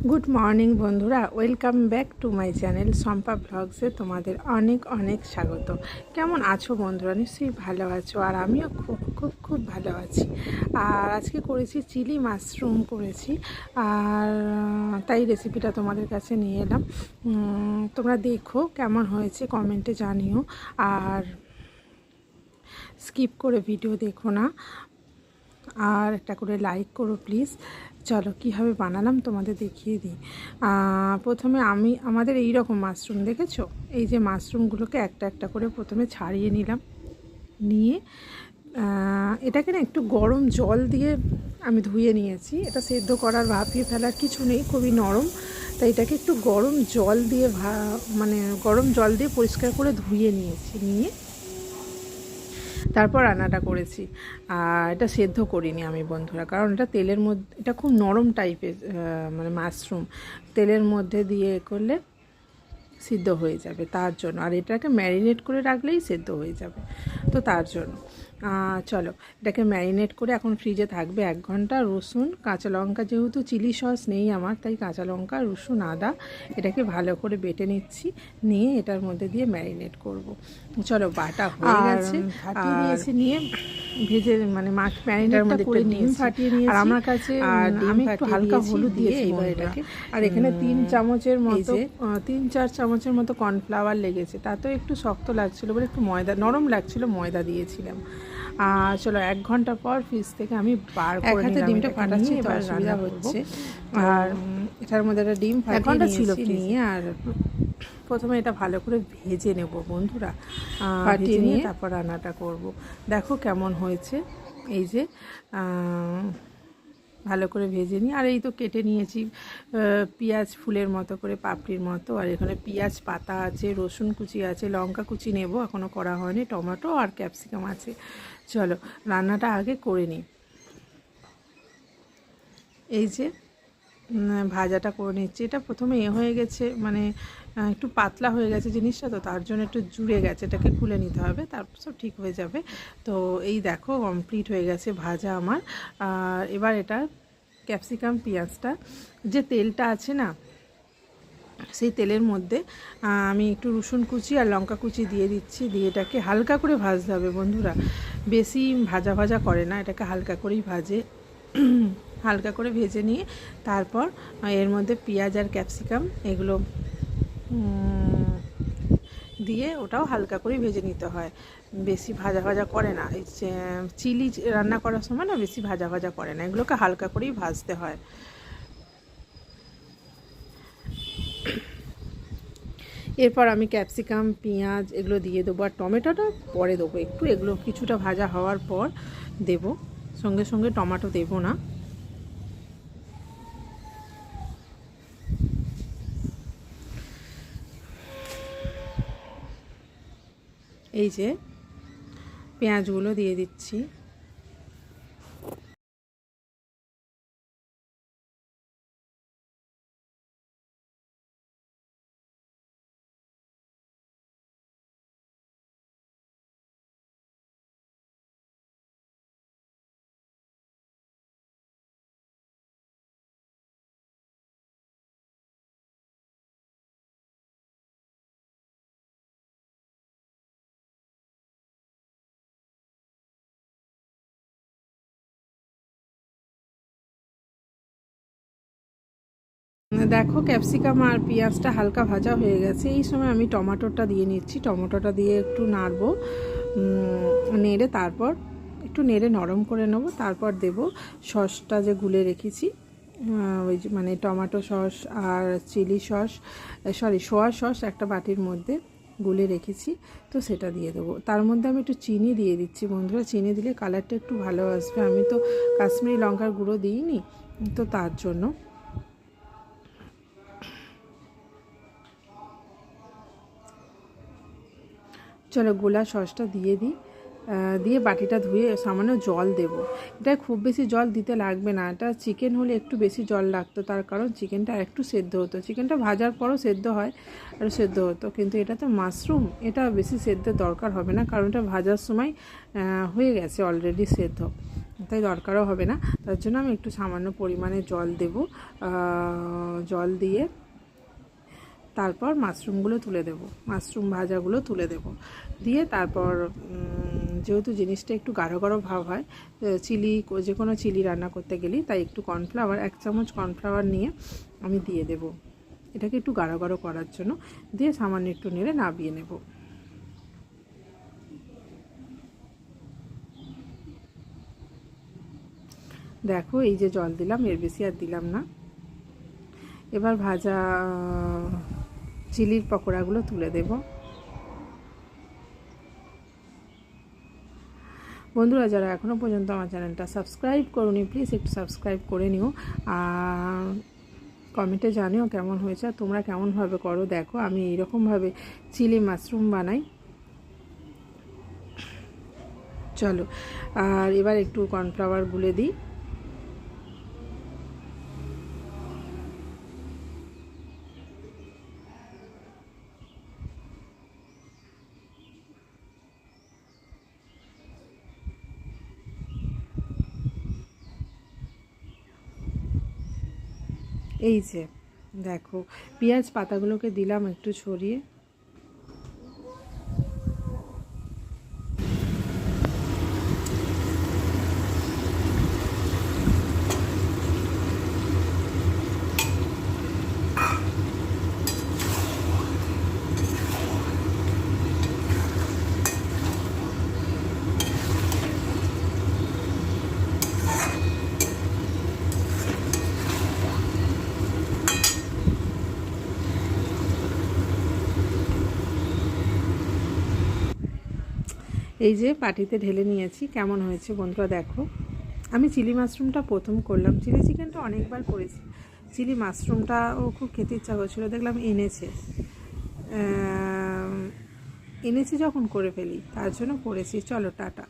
Good morning বন্ধুরা, welcome back to my channel Shampa ব্লগসে তোমাদের অনেক অনেক স্বাগত। কেমন আছো বন্ধুরা? নিশ্চয়ই ভালো আছো, আর আমিও খুব খুব খুব ভালো আছি। আর আজকে করেছি চিলি মাশরুম করেছি, আর তাই রেসিপিটা তোমাদের কাছে নিয়ে এলাম। তোমরা দেখো কেমন হয়েছে, কমেন্টে জানিও, আর স্কিপ করে ভিডিও দেখো না, আর একটা করে লাইক করো প্লিজ। চলো কীভাবে বানালাম তোমাদের দেখিয়ে দিই। প্রথমে আমাদের এই রকম মাশরুম দেখেছো, এই যে মাশরুমগুলোকে একটা একটা করে প্রথমে ছাড়িয়ে নিলাম, নিয়ে এটাকে না একটু গরম জল দিয়ে আমি ধুয়ে নিয়েছি। এটা সেদ্ধ করার ভাপিয়ে ফেলার কিছু নেই, খুবই নরম, তাই এটাকে একটু গরম জল দিয়ে গরম জল দিয়ে পরিষ্কার করে ধুয়ে নিয়েছি, নিয়ে তারপর রান্নাটা করেছি। আর এটা সেদ্ধ করিনি আমি বন্ধুরা, কারণ এটা তেলের মধ্যে, এটা খুব নরম টাইপের মাশরুম, তেলের মধ্যে দিয়ে করলে সিদ্ধ হয়ে যাবে, তার জন্য। আর এটাকে ম্যারিনেট করে রাখলেই সেদ্ধ হয়ে যাবে, তো তার জন্য চলো এটাকে ম্যারিনেট করে এখন ফ্রিজে থাকবে 1 ঘন্টা। রসুন, কাঁচা লঙ্কা, যেহেতু চিলি সস নেই আমার, তাই কাঁচা লঙ্কা, রসুন, আদা এটাকে ভালো করে বেটে নিচ্ছি, নিয়ে এটার মধ্যে দিয়ে ম্যারিনেট করব। চলো বাটা হয়ে গেছে, ফাটিয়ে নিয়েছি, নিয়ে ভেজে মাছ ম্যারিনেটটা করে নিয়ে ফাটিয়ে নিয়েছি। আর আমার কাছে আমি একটু হালকা হলুদ দিয়েছি এবার এটাকে। আর এখানে 3 চামচের মতো 3-4 চামচের মতো কর্নফ্লাওয়ার লেগেছে, তাতেও একটু শক্ত লাগছিলো বলে একটু ময়দা, নরম লাগছিল, ময়দা দিয়েছিলাম। আর চলো 1 ঘন্টা পর ফ্রিজ থেকে আমি বার করে নিলাম। ডিমটা ফাটাচ্ছি, এবার সুবিধা হচ্ছে। আর এটার মধ্যে একটা ডিম ফাটিয়ে ছিল নিয়ে, আর প্রথমে এটা ভালো করে ভেজে নেব বন্ধুরা, ফাটিয়ে নিয়ে তারপর রান্নাটা করব। দেখো কেমন হয়েছে, এই যে ভালো করে ভেজে নিই। আর এই তো কেটে নিয়েছি পেঁয়াজ ফুলের মতো করে, পাপড়ির মতো। আর এখানে পেঁয়াজ পাতা আছে, রসুন কুচি আছে, লঙ্কা কুচি নেব, এখনও করা হয়নি, টমেটো আর ক্যাপসিকাম আছে। চলো রান্নাটা আগে করে নিই। এই যে ভাজাটা করে নিচ্ছি। এটা প্রথমে হয়ে গেছে, একটু পাতলা হয়ে গেছে জিনিসটা, তো তার জন্য একটু জুড়ে গেছে, এটাকে খুলে নিতে হবে, তারপর সব ঠিক হয়ে যাবে। তো এই দেখো কমপ্লিট হয়ে গেছে ভাজা আমার। আর এবার এটা ক্যাপসিকাম পেঁয়াজটা, যে তেলটা আছে না, সেই তেলের মধ্যে আমি একটু রসুন কুচি আর লঙ্কা কুচি দিয়ে দিচ্ছি, দিয়ে এটাকে হালকা করে ভাজতে হবে বন্ধুরা, বেশি ভাজা ভাজা করে না, এটাকে হালকা করেই ভাজে। হালকা করে ভেজে নিয়ে তারপর এর মধ্যে পেঁয়াজ আর ক্যাপসিকাম এগুলো দিয়ে ওটাও হালকা করে ভেজে নিতে হয়, বেশি ভাজা ভাজা করে না। এই চিলি রান্না করার সময় না বেশি ভাজা ভাজা করে না, এগুলোকে হালকা করেই ভাজতে হয়। এরপর আমি ক্যাপসিকাম, পেঁয়াজ এগুলো দিয়ে দেবো, আর টমেটোটা পরে দেবো একটু, এগুলো কিছুটা ভাজা হওয়ার পর দেব, সঙ্গে সঙ্গে টমেটো দেবো না। এই যে পেঁয়াজগুলো দিয়ে দিচ্ছি। দেখো ক্যাপসিকাম আর পেঁয়াজটা হালকা ভাজা হয়ে গেছে, এই সময় আমি টমেটোটা দিয়ে নিচ্ছি। টমেটোটা দিয়ে একটু নাড়বো, নেড়ে তারপর একটু নেড়ে নরম করে নেব, তারপর দেব সসটা যে গুলে রেখেছি, ওই যে টমেটো সস আর চিলি সস, সোয়া সস একটা বাটির মধ্যে গুলে রেখেছি, তো সেটা দিয়ে দেবো। তার মধ্যে আমি একটু চিনি দিয়ে দিচ্ছি বন্ধুরা, চিনি দিলে কালারটা একটু ভালো আসবে। আমি তো কাশ্মীরি লঙ্কার গুঁড়ো দিইনি, তো তার জন্য। চলো গোলা সসটা দিয়ে দিই, দিয়ে বাটিটা ধুয়ে সামান্য জল দেব। এটা খুব বেশি জল দিতে লাগবে না, এটা চিকেন হলে একটু বেশি জল লাগতো, তার কারণ চিকেনটা একটু সেদ্ধ হতো, চিকেনটা ভাজার পরও সেদ্ধ হয় আর সেদ্ধ হতো, কিন্তু এটা তো মাশরুম, এটা বেশি সেদ্ধের দরকার হবে না, কারণ এটা ভাজার সময় হয়ে গেছে অলরেডি সেদ্ধ। তাই দরকারও হবে না। তার জন্য আমি একটু সামান্য পরিমাণে জল দেব, জল দিয়ে তারপর মাশরুমগুলো তুলে দেব, মাশরুম ভাজাগুলো তুলে দেব, দিয়ে তারপর যেহেতু জিনিসটা একটু গাঢ় গাঢ় ভাব হয়, চিলি যে কোনো চিলি রান্না করতে গেলেই, তাই একটু কর্নফ্লাওয়ার 1 চামচ কর্নফ্লাওয়ার নিয়ে আমি দিয়ে দেব এটাকে একটু গাঢ় গাঢ় করার জন্য, দিয়ে সামান্য একটু নেড়ে নাবিয়ে নেব। দেখো এই যে জল দিলাম, এর বেশি আর দিলাম না। এবার ভাজা চিলির পকোড়াগুলো তুলে দেব। বন্ধুরা, যারা এখনও পর্যন্ত আমার চ্যানেলটা সাবস্ক্রাইব করোনি, প্লিজ একটু সাবস্ক্রাইব করে নিও, আর কমেন্টে জানিও কেমন হয়েছে, আর তোমরা কেমনভাবে করো। দেখো আমি এইরকমভাবে চিলি মাশরুম বানাই। চলো, আর এবার একটু কর্নফ্লাওয়ার গুলে দিই। এই যে দেখো পেঁয়াজ পাতাগুলোকে দিলাম একটু ছড়িয়ে। এই যে পাটিতে ঢেলে নিয়েছি, কেমন হয়েছে বন্ধুরা দেখো। আমি চিলি মাশরুমটা প্রথম করলাম, চিলি চিকেনটা অনেকবার করেছি, চিলি মাশরুমটাও খুব খেতে ইচ্ছা হচ্ছিলো, দেখলাম এনেছে যখন করে ফেলি, তার জন্য করেছি। চলো টাটা।